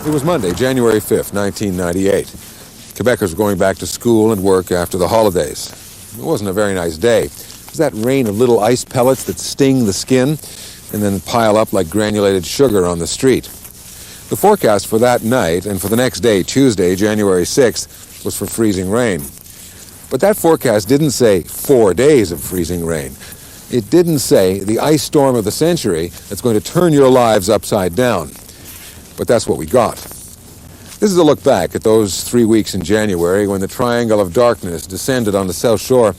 It was Monday, January 5th, 1998. Quebecers were going back to school and work after the holidays. It wasn't a very nice day. It was that rain of little ice pellets that sting the skin and then pile up like granulated sugar on the street. The forecast for that night and for the next day, Tuesday, January 6th, was for freezing rain. But that forecast didn't say 4 days of freezing rain. It didn't say the ice storm of the century that's going to turn your lives upside down. But that's what we got. This is a look back at those 3 weeks in January when the triangle of darkness descended on the South Shore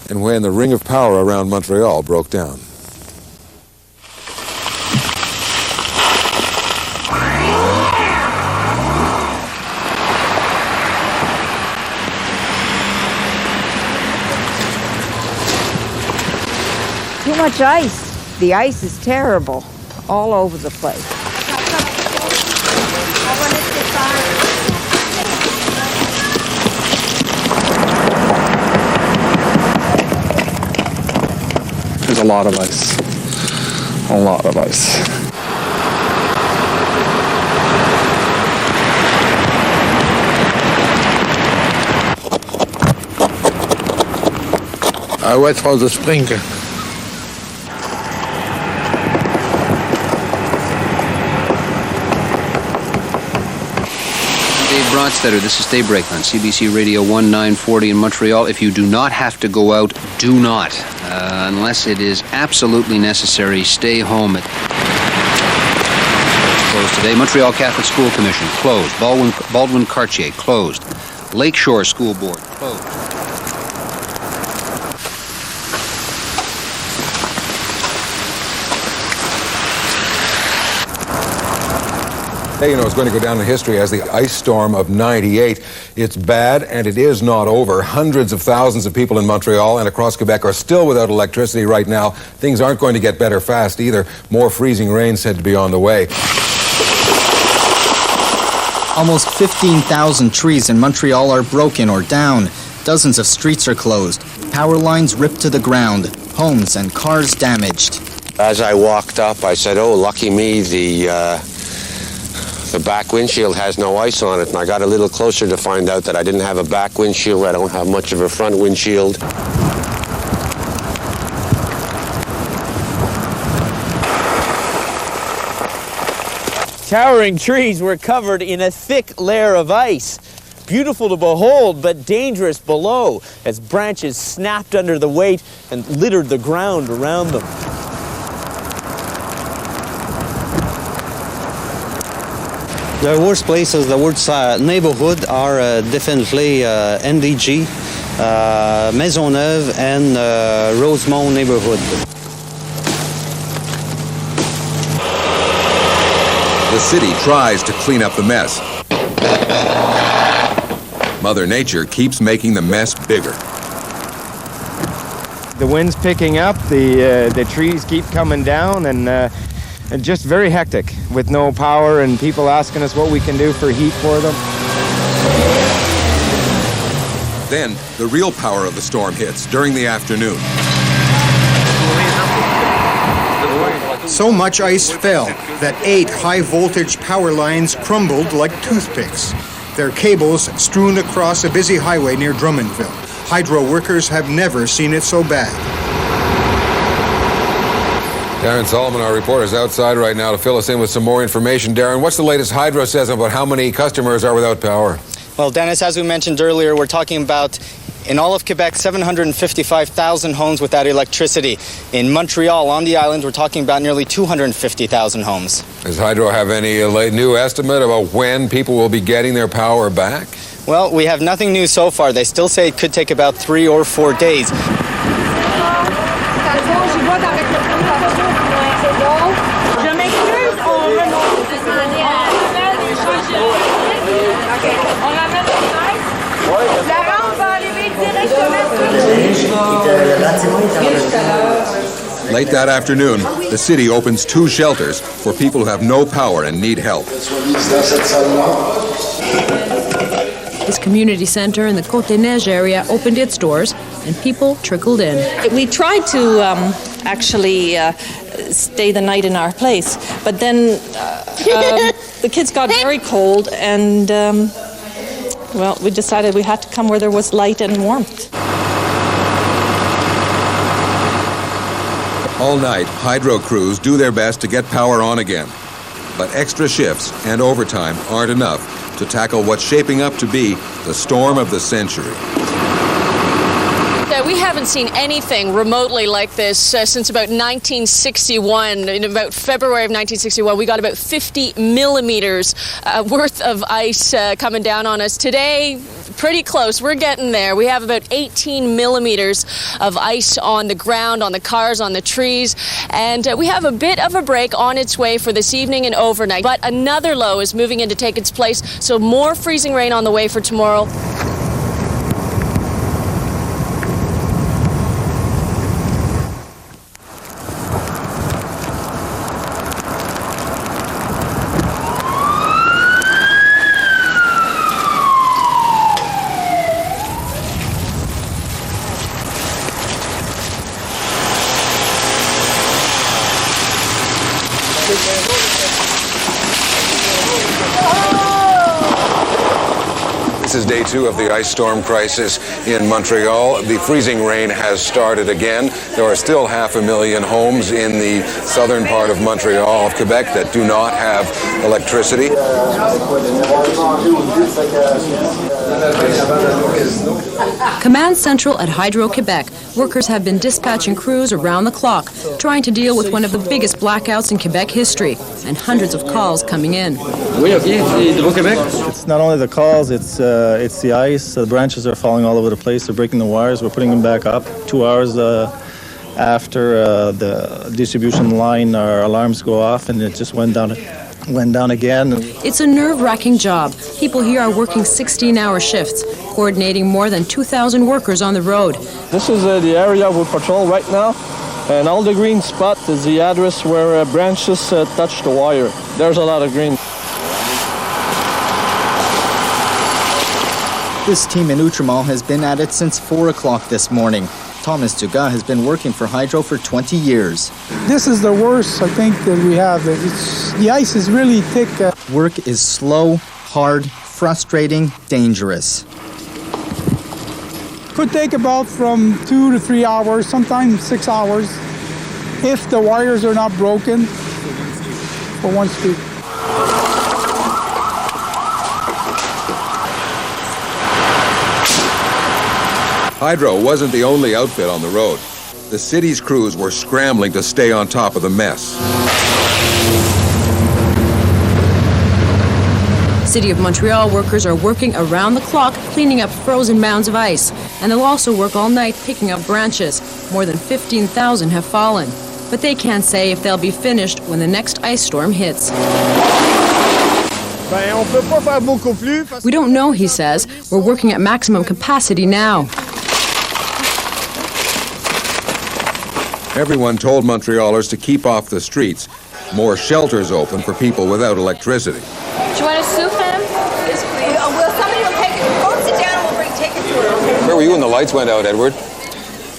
and when the ring of power around Montreal broke down. Too much ice. The ice is terrible, all over the place. There's a lot of ice. A lot of ice. I wait for the sprinkler. Broadstetter, this is Daybreak on CBC Radio 1940 in Montreal. If you do not have to go out, do not. Unless it is absolutely necessary, stay home. Closed today. Montreal Catholic School Commission, closed. Baldwin Cartier, closed. Lakeshore School Board, closed. Hey, you know, it's going to go down in history as the ice storm of '98. It's bad, and it is not over. Hundreds of thousands of people in Montreal and across Quebec are still without electricity right now. Things aren't going to get better fast either. More freezing rain said to be on the way. Almost 15,000 trees in Montreal are broken or down. Dozens of streets are closed. Power lines ripped to the ground. Homes and cars damaged. As I walked up, I said, oh, lucky me, the back windshield has no ice on it, and I got a little closer to find out that I didn't have a back windshield. I don't have much of a front windshield. Towering trees were covered in a thick layer of ice. Beautiful to behold, but dangerous below, as branches snapped under the weight and littered the ground around them. The worst places, the worst neighborhood are definitely NDG, Maisonneuve, and Rosemont neighborhood. The city tries to clean up the mess. Mother Nature keeps making the mess bigger. The wind's picking up, the trees keep coming down, and just very hectic with no power and people asking us what we can do for heat for them. Then the real power of the storm hits during the afternoon. So much ice fell that 8 high-voltage power lines crumbled like toothpicks. Their cables strewn across a busy highway near Drummondville. Hydro workers have never seen it so bad. Darren Solomon, our reporter, is outside right now to fill us in with some more information. Darren, what's the latest Hydro says about how many customers are without power? Well, Dennis, as we mentioned earlier, we're talking about, in all of Quebec, 755,000 homes without electricity. In Montreal, on the island, we're talking about nearly 250,000 homes. Does Hydro have any new estimate about when people will be getting their power back? Well, we have nothing new so far. They still say it could take about 3 or 4 days. Late that afternoon, the city opens 2 shelters for people who have no power and need help. This community center in the Côte-des-Neiges area opened its doors, and people trickled in. We tried to actually stay the night in our place, but then the kids got very cold, and well, we decided we had to come where there was light and warmth. All night, hydro crews do their best to get power on again. But extra shifts and overtime aren't enough to tackle what's shaping up to be the storm of the century. We haven't seen anything remotely like this since about 1961. In about February of 1961, we got about 50 millimeters worth of ice coming down on us. Today, pretty close. We're getting there. We have about 18 millimeters of ice on the ground, on the cars, on the trees, and we have a bit of a break on its way for this evening and overnight. But another low is moving in to take its place, so more freezing rain on the way for tomorrow. This is day 2 of the ice storm crisis in Montreal. The freezing rain has started again. There are still 500,000 homes in the southern part of Montreal, of Quebec, that do not have electricity. Command Central at Hydro-Quebec. Workers have been dispatching crews around the clock, trying to deal with one of the biggest blackouts in Quebec history, and hundreds of calls coming in. It's not only the calls, it's the ice. The branches are falling all over the place. They're breaking the wires. We're putting them back up. 2 hours after the distribution line, our alarms go off, and it just went down again. It's a nerve-wracking job. People here are working 16-hour shifts, coordinating more than 2,000 workers on the road. This is the area we patrol right now, and all the green spot is the address where branches touch the wire. There's a lot of green. This team in Outremont has been at it since 4 o'clock this morning. Thomas Dugas has been working for Hydro for 20 years. This is the worst, I think, that we have. The ice is really thick. Work is slow, hard, frustrating, dangerous. Could take about from 2 to 3 hours, sometimes 6 hours, if the wires are not broken for one speed. Hydro wasn't the only outfit on the road. The city's crews were scrambling to stay on top of the mess. City of Montreal workers are working around the clock cleaning up frozen mounds of ice, and they'll also work all night picking up branches. More than 15,000 have fallen, but they can't say if they'll be finished when the next ice storm hits. We don't know, he says. We're working at maximum capacity now. Everyone told Montrealers to keep off the streets. More shelters open for people without electricity. Do you want a soup, ma'am? Yes, please. Well, somebody will take it. Go sit down and we'll take it to her. Where were you when the lights went out, Edward?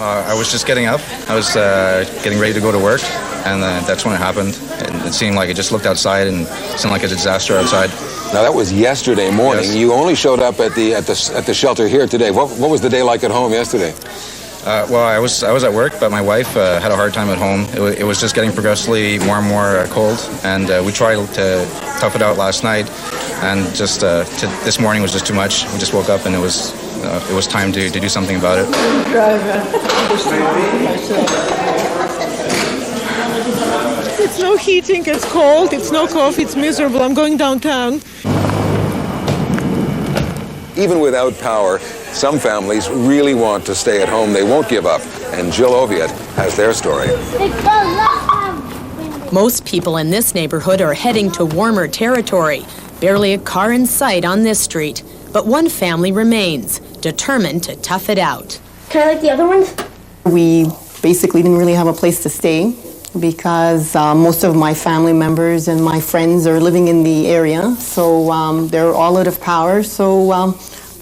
I was just getting up. I was getting ready to go to work, and that's when it happened. It seemed like it just looked outside and it seemed like a disaster outside. Now that was yesterday morning. Yes. You only showed up at the shelter here today. What was the day like at home yesterday? Well, I was at work, but my wife had a hard time at home. It was just getting progressively more and more cold, and we tried to tough it out last night, and just this morning was just too much. We just woke up, and it was time to do something about it. It's no heating, it's cold, it's no coffee, it's miserable. I'm going downtown. Even without power, some families really want to stay at home. They won't give up. And Jill Oviatt has their story. Most people in this neighborhood are heading to warmer territory. Barely a car in sight on this street. But one family remains, determined to tough it out. Can I like the other ones? We basically didn't really have a place to stay because most of my family members and my friends are living in the area. So they're all out of power. So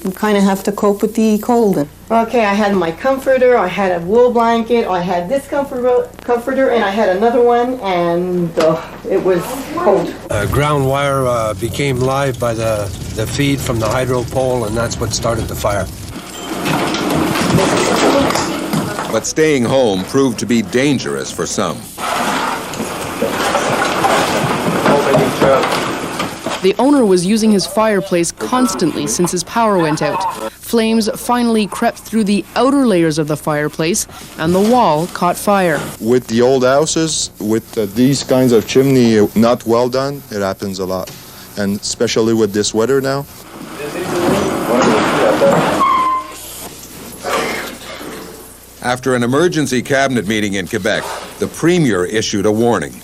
you kind of have to cope with the cold. Okay, I had my comforter, I had a wool blanket, I had this comforter, and I had another one, and it was cold. Ground wire became live by the feed from the hydro pole, and that's what started the fire. But staying home proved to be dangerous for some. The owner was using his fireplace constantly since his power went out. Flames finally crept through the outer layers of the fireplace, and the wall caught fire. With the old houses, with these kinds of chimney not well done, it happens a lot. And especially with this weather now. After an emergency cabinet meeting in Quebec, the Premier issued a warning.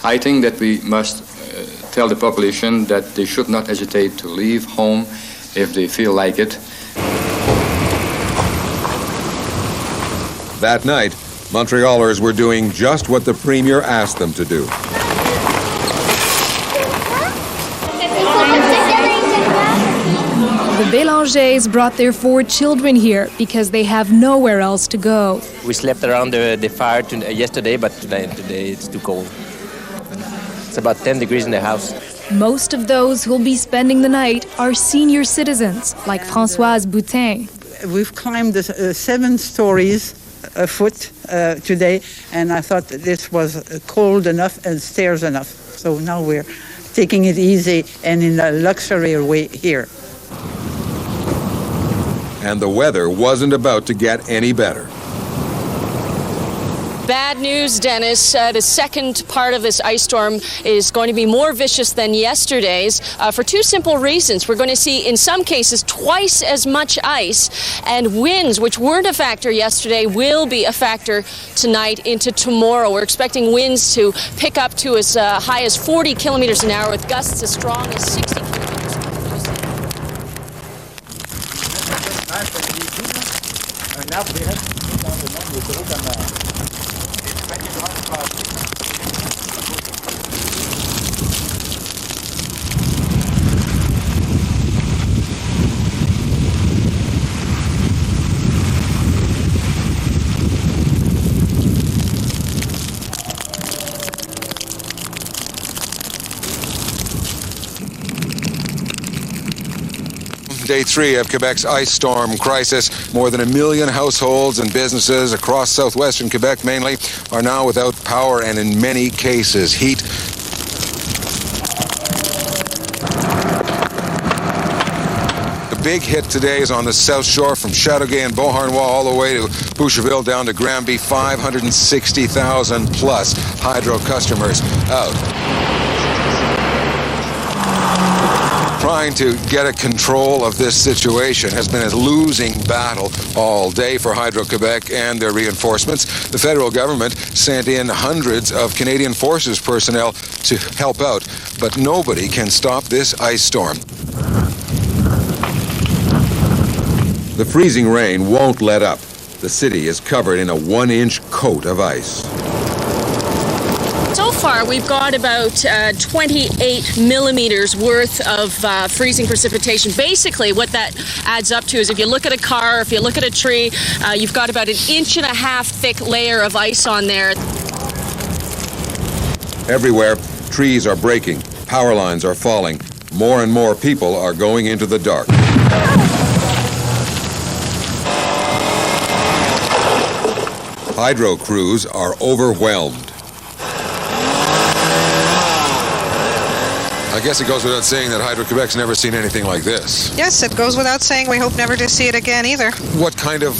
I think that we must tell the population that they should not hesitate to leave home if they feel like it. That night, Montrealers were doing just what the Premier asked them to do. The Bélangers brought their 4 children here because they have nowhere else to go. We slept around the fire yesterday, but today it's too cold. It's about 10 degrees in the house. Most of those who'll be spending the night are senior citizens, like Françoise Boutin. We've climbed 7 stories a foot today, and I thought this was cold enough and stairs enough. So now we're taking it easy and in a luxury way here. And the weather wasn't about to get any better. Bad news, Dennis. The second part of this ice storm is going to be more vicious than yesterday's for 2 simple reasons. We're going to see, in some cases, twice as much ice, and winds, which weren't a factor yesterday, will be a factor tonight into tomorrow. We're expecting winds to pick up to as high as 40 kilometers an hour, with gusts as strong as 60 kilometers. Day 3 of Quebec's ice storm crisis. More than 1 million households and businesses across southwestern Quebec mainly are now without power, and in many cases heat. The big hit today is on the south shore from Chateauguay and Beauharnois all the way to Boucherville down to Granby. 560,000 plus hydro customers out. Trying to get a control of this situation has been a losing battle all day for Hydro-Quebec and their reinforcements. The federal government sent in hundreds of Canadian Forces personnel to help out, but nobody can stop this ice storm. The freezing rain won't let up. The city is covered in a 1-inch coat of ice. So far, we've got about 28 millimeters worth of freezing precipitation. Basically, what that adds up to is, if you look at a car, if you look at a tree, you've got about 1.5 inch thick layer of ice on there. Everywhere, trees are breaking, power lines are falling. More and more people are going into the dark. Hydro crews are overwhelmed. I guess it goes without saying that Hydro-Quebec's never seen anything like this. Yes, it goes without saying. We hope never to see it again either. What kind of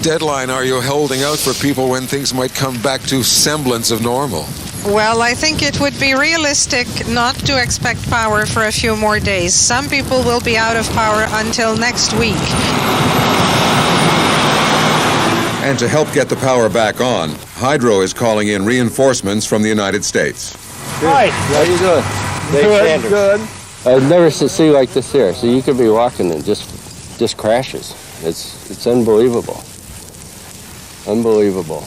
deadline are you holding out for people when things might come back to semblance of normal? Well, I think it would be realistic not to expect power for a few more days. Some people will be out of power until next week. And to help get the power back on, Hydro is calling in reinforcements from the United States. Hi, how you doing? Good. I've never seen like this here. So you could be walking and just crashes. It's unbelievable. Unbelievable.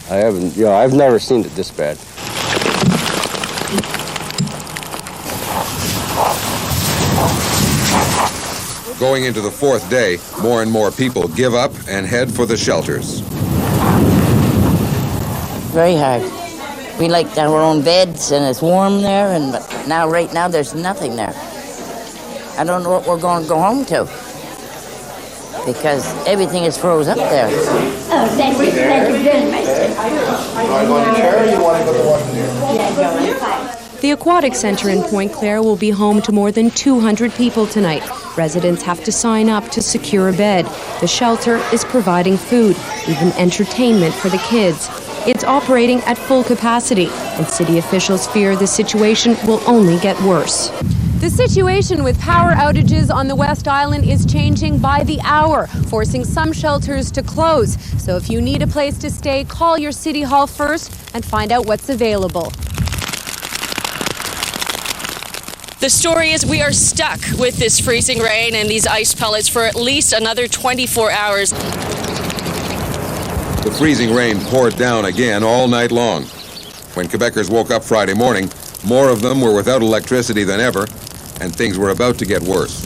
I've never seen it this bad. Going into the fourth day, more and more people give up and head for the shelters. Very hard. We like our own beds and it's warm there, and but right now there's nothing there. I don't know what we're going to go home to because everything is froze up there. Oh, thank you very much. The Aquatic Center in Point Claire will be home to more than 200 people tonight. Residents have to sign up to secure a bed. The shelter is providing food, even entertainment for the kids. It's operating at full capacity, and city officials fear the situation will only get worse. The situation with power outages on the West Island is changing by the hour, forcing some shelters to close. So if you need a place to stay, call your city hall first and find out what's available. The story is we are stuck with this freezing rain and these ice pellets for at least another 24 hours. The freezing rain poured down again all night long. When Quebecers woke up Friday morning, more of them were without electricity than ever, and things were about to get worse.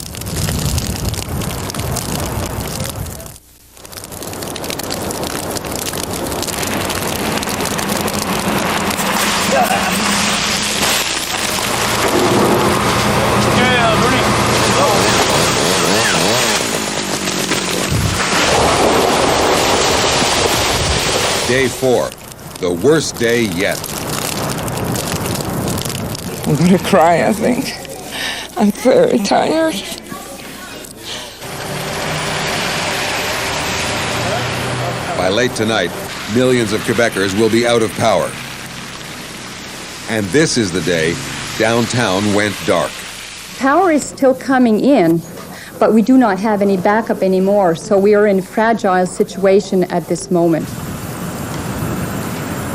Day 4, the worst day yet. I'm going to cry, I think. I'm very tired. By late tonight, millions of Quebecers will be out of power. And this is the day downtown went dark. Power is still coming in, but we do not have any backup anymore, so we are in a fragile situation at this moment.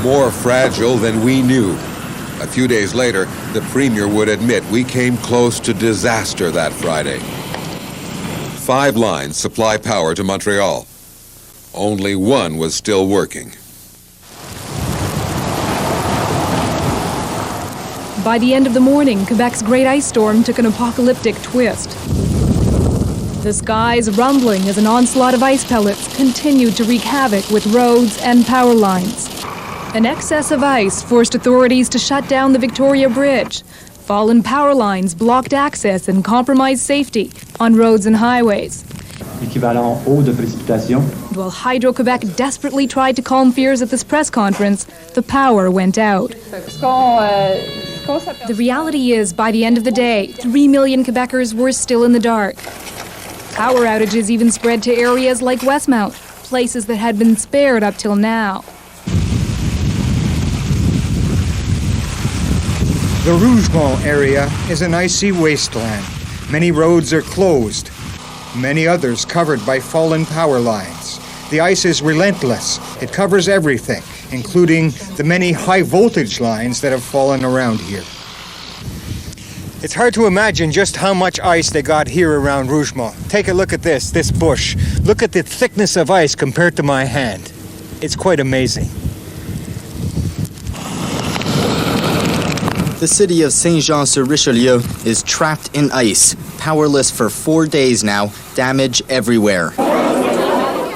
More fragile than we knew. A few days later, the Premier would admit we came close to disaster that Friday. 5 lines supply power to Montreal. Only one was still working. By the end of the morning, Quebec's great ice storm took an apocalyptic twist. The skies rumbling as an onslaught of ice pellets continued to wreak havoc with roads and power lines. An excess of ice forced authorities to shut down the Victoria Bridge. Fallen power lines blocked access and compromised safety on roads and highways. Équivalent eau de précipitation. While Hydro-Quebec desperately tried to calm fears at this press conference, the power went out. The reality is, by the end of the day, 3 million Quebecers were still in the dark. Power outages even spread to areas like Westmount, places that had been spared up till now. The Rougemont area is an icy wasteland. Many roads are closed, many others covered by fallen power lines. The ice is relentless. It covers everything, including the many high-voltage lines that have fallen around here. It's hard to imagine just how much ice they got here around Rougemont. Take a look at this bush. Look at the thickness of ice compared to my hand. It's quite amazing. The city of Saint-Jean-sur-Richelieu is trapped in ice, powerless for 4 days now, damage everywhere.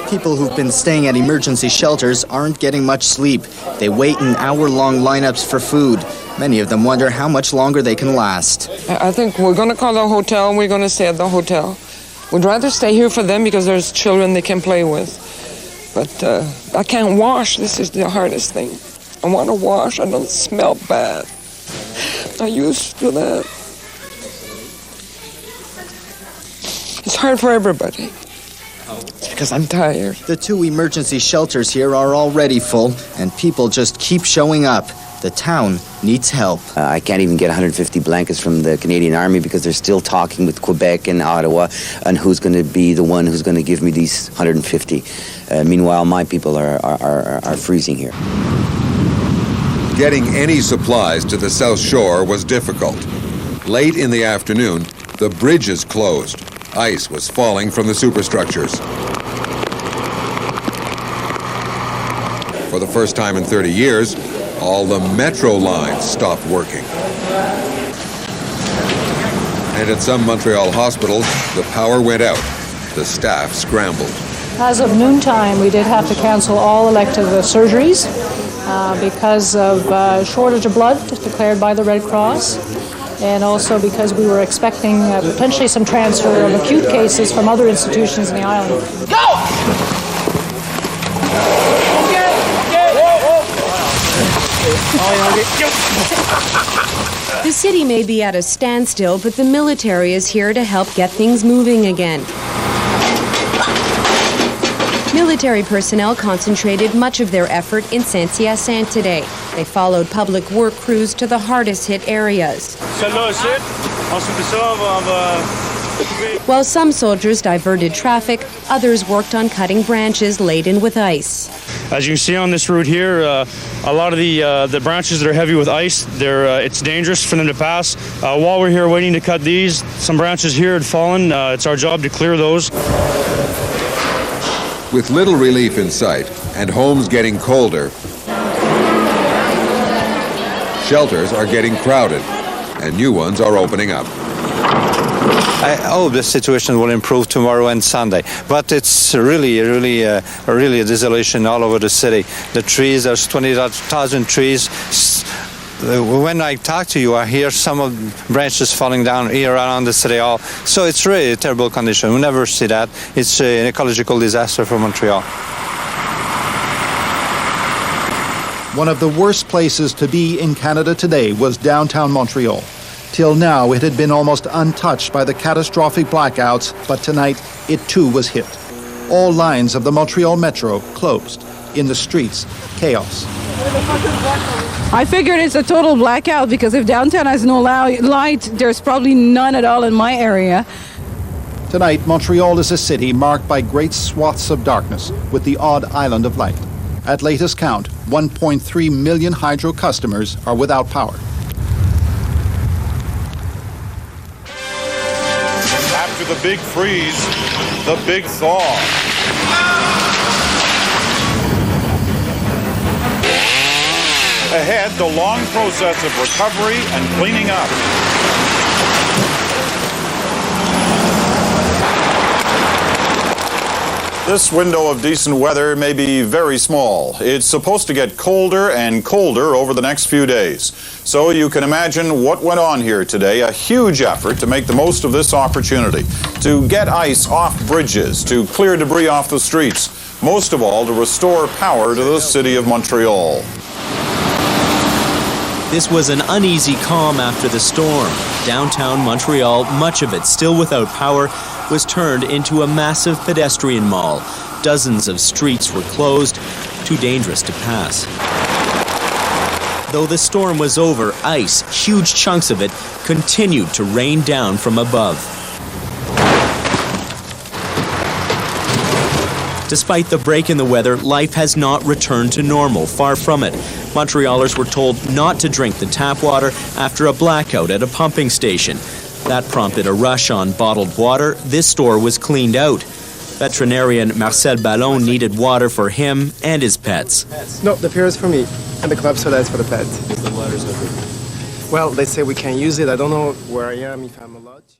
People who've been staying at emergency shelters aren't getting much sleep. They wait in hour-long lineups for food. Many of them wonder how much longer they can last. I think we're going to call the hotel and we're going to stay at the hotel. We'd rather stay here for them because there's children they can play with. But I can't wash. This is the hardest thing. I want to wash. I don't smell bad. I'm used to that. It's hard for everybody. It's because I'm tired. The 2 emergency shelters here are already full, and people just keep showing up. The town needs help. I can't even get 150 blankets from the Canadian Army because they're still talking with Quebec and Ottawa on who's going to be the one who's going to give me these 150. Meanwhile, my people are freezing here. Getting any supplies to the South Shore was difficult. Late in the afternoon, the bridges closed. Ice was falling from the superstructures. For the first time in 30 years, all the metro lines stopped working. And at some Montreal hospitals, the power went out. The staff scrambled. As of noontime, we did have to cancel all elective surgeries because of shortage of blood declared by the Red Cross, and also because we were expecting potentially some transfer of acute cases from other institutions in the island. Go! The city may be at a standstill, but the military is here to help get things moving again. Military personnel concentrated much of their effort in Saint-Hyacinthe today. They followed public work crews to the hardest hit areas. While some soldiers diverted traffic, others worked on cutting branches laden with ice. As you can see on this route here, a lot of the branches that are heavy with ice, it's dangerous for them to pass. While we're here waiting to cut these, some branches here had fallen. It's our job to clear those. With little relief in sight and homes getting colder, shelters are getting crowded and new ones are opening up. I hope the situation will improve tomorrow and Sunday, but it's really a desolation all over the city. The trees, there's 20,000 trees. When I talk to you, I hear some of the branches falling down here around the city hall. So it's really a terrible condition. We never see that. It's an ecological disaster for Montreal. One of the worst places to be in Canada today was downtown Montreal. Till now, it had been almost untouched by the catastrophic blackouts, but tonight, it too was hit. All lines of the Montreal Metro closed. In the streets, chaos. I figured it's a total blackout because if downtown has no light, there's probably none at all in my area. Tonight, Montreal is a city marked by great swaths of darkness with the odd island of light. At latest count, 1.3 million hydro customers are without power. After the big freeze, the big thaw. Ahead, the long process of recovery and cleaning up. This window of decent weather may be very small. It's supposed to get colder and colder over the next few days. So you can imagine what went on here today, a huge effort to make the most of this opportunity, to get ice off bridges, to clear debris off the streets, most of all to restore power to the city of Montreal. This was an uneasy calm after the storm. Downtown Montreal, much of it still without power, was turned into a massive pedestrian mall. Dozens of streets were closed, too dangerous to pass. Though the storm was over, ice, huge chunks of it, continued to rain down from above. Despite the break in the weather, life has not returned to normal, far from it. Montrealers were told not to drink the tap water after a blackout at a pumping station. That prompted a rush on bottled water. This store was cleaned out. Veterinarian Marcel Ballon needed water for him and his pets. No, the pier is for me, and the club soda is for the pet. The water's not good. Well, they say we can't use it. I don't know where I am, if I'm allowed to.